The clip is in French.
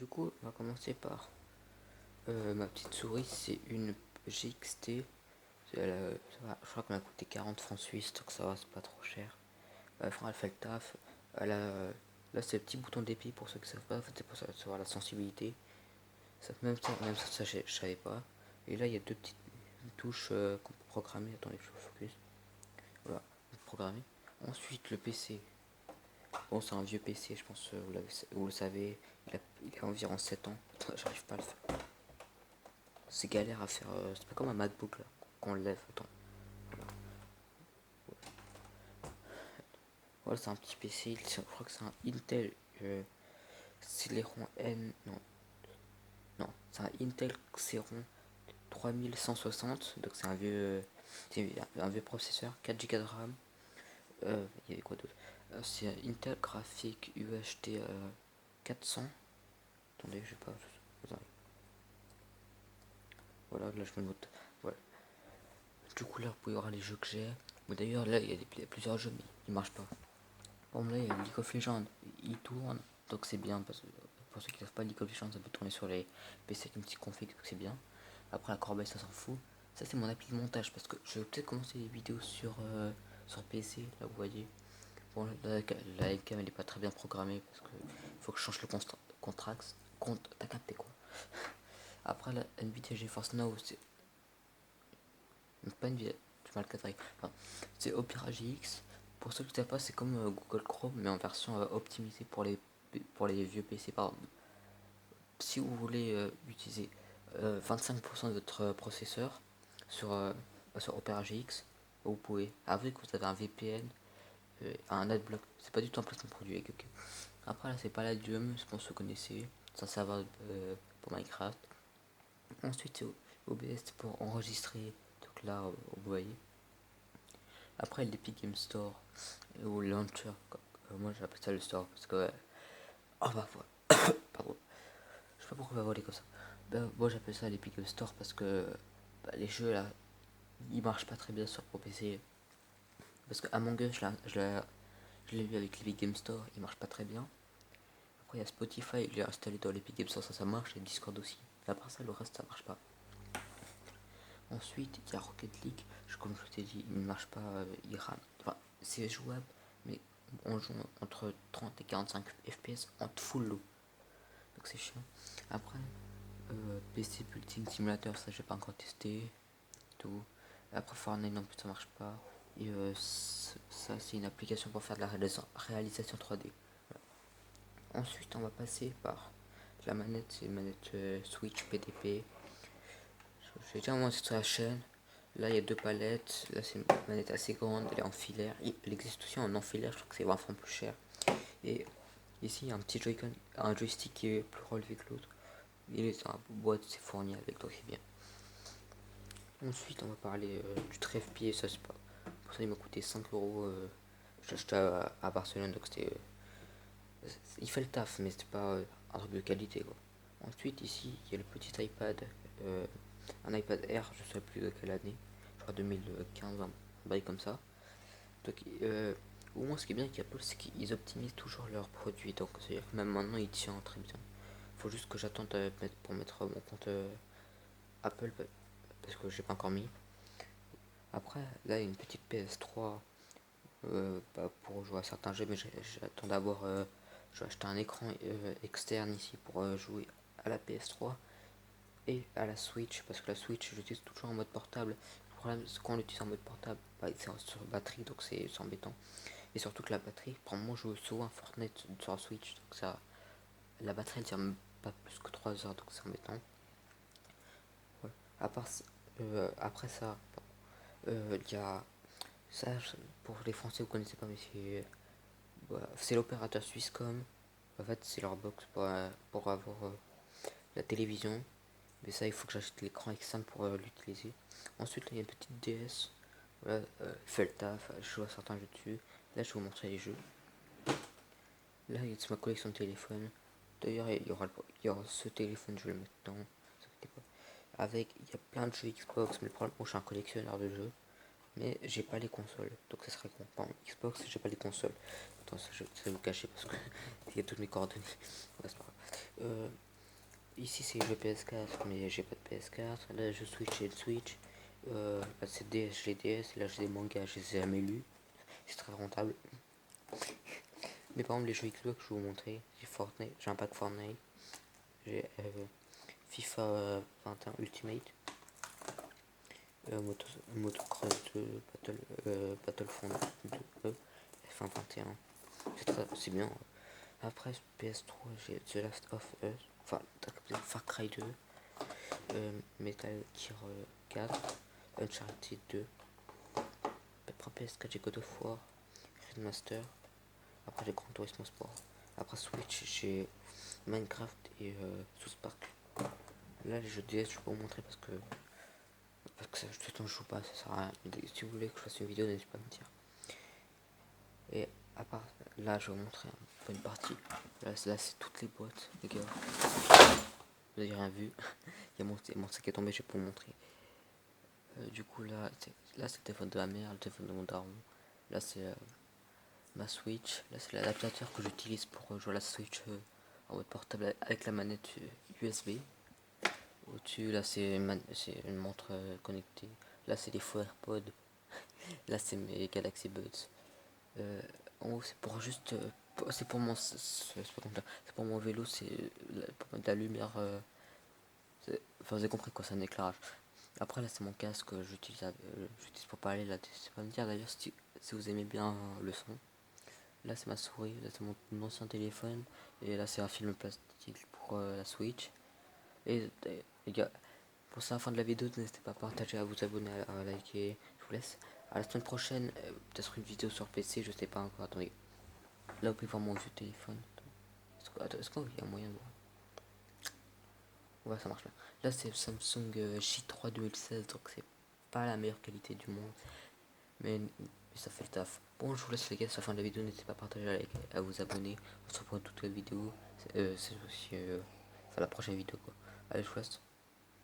Du coup, on va commencer par ma petite souris, c'est une GXT. Je crois qu'elle m'a coûté 40 francs suisses, donc ça va, c'est pas trop cher. Enfin, elle fait le taf. Là, c'est le petit bouton d'épi pour ceux qui savent pas, c'était pour savoir la sensibilité. Même ça, je savais pas. Et là, il y a deux petites touches qu'on peut programmer. Attendez, je focus. Voilà, programmer. Ensuite, le PC. Bon, c'est un vieux PC, je pense, vous le savez. Il a environ 7 ans. J'arrive pas à le faire. C'est galère à faire. C'est pas comme un MacBook là, qu'on lève. Attends. Voilà, c'est un petit PC. Je crois que c'est un Intel Celeron N. Non, non, c'est un Intel Xeron 3160. Donc c'est un vieux processeur. 4 Go de RAM. Il y avait quoi d'autre? C'est un Intel Graphic UHD 400. Attendez, je sais pas. Attendez. Voilà, là je me note. Voilà. Du coup, là, vous pouvez voir les jeux que j'ai. Mais d'ailleurs, là, il y a plusieurs jeux, mais ils marchent pas. Bon, là, il y a League of Legends. Il tourne, donc c'est bien. Parce que pour ceux qui ne savent pas, League of Legends, ça peut tourner sur les PC avec une petite config, donc c'est bien. Après, la corbeille, ça s'en fout. Ça, c'est mon appli de montage. Parce que je vais peut-être commencer les vidéos sur PC. Là, vous voyez. Bon, la webcam, elle est pas très bien programmée. Parce que il faut que je change le contraste. T'as capté quoi? Après, la Nvidia GeForce Now, c'est pas Nvidia. Tu m'as le cadré. Enfin, c'est Opera GX. Pour ceux qui ne savent pas, c'est comme Google Chrome, mais en version optimisée pour les vieux PC. Par exemple, si vous voulez utiliser 25% de votre processeur sur Opera GX, vous pouvez. Avec, vous avez un VPN, un adblock. C'est pas du tout un placement de produit. Ok. Après, là, c'est Palladium, je pense que vous connaissez. C'est un serveur pour Minecraft. Ensuite, c'est OBS pour enregistrer. Donc là, vous voyez. Après, l'Epic Game Store ou le Launcher. Moi, j'appelle ça le store parce que. Oh bah, pardon. Je sais pas pourquoi on va voler comme ça. Ben, moi, j'appelle ça l'Epic Game Store parce que les jeux là, ils marchent pas très bien sur mon PC. Parce que Among Us, je l'ai vu avec l'Epic Game Store, il marche pas très bien. Après, il y a Spotify, je l'ai installé dans l'Epic Game Store, ça marche, et Discord aussi. Mais à part ça, le reste, ça marche pas. Ensuite, il y a Rocket League, comme je t'ai dit, il ne marche pas, il rame. Enfin, c'est jouable, mais on joue entre 30 et 45 FPS en full low. Donc c'est chiant. Après, PC Building Simulator, ça j'ai pas encore testé. Tout. Après Fortnite non plus ça marche pas. Et ça c'est une application pour faire de la réalisation 3D. Voilà. Ensuite on va passer par la manette, c'est une manette Switch PDP. J'ai déjà montré sur la chaîne. Là il y a deux palettes. Là c'est une manette assez grande, elle est en filaire. Elle existe aussi en enfilaire, je trouve que c'est 20 francs plus cher. Et ici il y a un petit Joy-Con, un joystick qui est plus relevé que l'autre. Il est dans la boîte, c'est fourni avec, donc c'est bien. Ensuite, on va parler du trépied, ça c'est pas. Pour ça, il m'a coûté 5 euros. J'ai acheté à Barcelone, donc c'était. Il fait le taf, mais c'était pas un truc de qualité quoi. Ensuite, ici, il y a le petit iPad, un iPad Air, je sais plus de quelle année, je crois 2015, un bail comme ça. Donc, au moins, ce qui est bien avec Apple, c'est qu'ils optimisent toujours leurs produits, donc c'est-à-dire que même maintenant, il tient très bien. Faut juste que j'attende pour mettre mon compte Apple parce que j'ai pas encore mis. Après, là, il y a une petite PS3 pour jouer à certains jeux, mais j'attends d'abord. Je vais acheter un écran externe ici pour jouer à la PS3 et à la Switch parce que la Switch, j'utilise toujours en mode portable. Le problème, c'est quand on l'utilise en mode portable, c'est sur batterie, donc c'est embêtant. Et surtout que la batterie, pour moi, je joue souvent à Fortnite sur la Switch, donc ça, la batterie elle tient même pas plus que 3 heures, donc c'est embêtant. Voilà. Après ça, il y a ça, pour les Français, vous connaissez pas, mais c'est l'opérateur Swisscom. En fait, c'est leur box pour avoir la télévision. Mais ça, il faut que j'achète l'écran externe pour l'utiliser. Ensuite, là, il y a une petite DS. Voilà, fait le taf. Je joue à certains jeux dessus. Là, je vais vous montrer les jeux. Là, c'est ma collection de téléphones. D'ailleurs, il y aura ce téléphone, je vais le mettre dedans. Avec, il y a plein de jeux Xbox, mais le problème, moi, je suis un collectionneur de jeux. Mais j'ai pas les consoles, donc ça serait con. Pardon, Xbox, j'ai pas les consoles. Attends, ça, je vais vous cacher parce que il y a toutes mes coordonnées. Ouais, c'est pas grave. ici c'est le PS4, mais j'ai pas de PS4. Là je switch et le Switch. Là c'est DS, j'ai DS. Là j'ai des mangas, je les ai jamais lus. C'est très rentable. Mais par exemple, les jeux Xbox, je vais vous montrer. J'ai Fortnite, j'ai un pack Fortnite. J'ai FIFA 21 Ultimate. Motocross 2, Battlefront 2, F1 21. C'est bien. Après PS3, j'ai The Last of Us, enfin Far Cry 2, Metal Gear 4, Uncharted 2. Après PS4, j'ai God of War, Master. Après j'ai Gran Turismo Sport. Après Switch, j'ai Minecraft et South Park. Là, les jeux DS, je vais pas vous montrer parce que ça, de toute façon, je joue pas, ça sert à rien. Si vous voulez que je fasse une vidéo, n'hésitez pas à me dire. Et à part là, je vais vous montrer une partie. Là, c'est toutes les boîtes, les gars. Vous avez rien vu. Il y a mon sac qui est tombé, je vais pas vous montrer. Du coup, là, c'est le téléphone de ma mère, le téléphone de mon daron. Là, c'est ma Switch. Là, c'est l'adaptateur que j'utilise pour jouer à la Switch en mode portable avec la manette USB. Au-dessus, là, c'est une montre connectée. Là, c'est les faux AirPods. Là, c'est mes Galaxy Buds. En haut, c'est pour juste. C'est pour mon. C'est pour mon vélo, c'est pour mettre de la lumière. Enfin, vous avez compris quoi, c'est un éclairage. Après, là, c'est mon casque que j'utilise pour parler. Là, c'est pas me dire d'ailleurs si vous aimez bien le son. Là, c'est ma souris. Là, c'est mon ancien téléphone. Et là, c'est un film plastique pour la Switch. Et les gars, pour ça, la fin de la vidéo, n'hésitez pas à partager, à vous abonner, à liker. Je vous laisse. À la semaine prochaine, peut-être une vidéo sur PC, je sais pas encore. Attendez. Là, vous pouvez voir mon vieux téléphone. Est-ce qu'il y a moyen de voir? Ouais, ça marche là. Là, c'est Samsung J3 2016, donc c'est pas la meilleure qualité du monde. Mais ça fait le taf. Bon, je vous laisse les gars, c'est la fin de la vidéo. N'hésitez pas à partager, à liker, à vous abonner. On se revoit toutes les vidéos. C'est aussi enfin, la prochaine vidéo quoi. Allez, je vous laisse.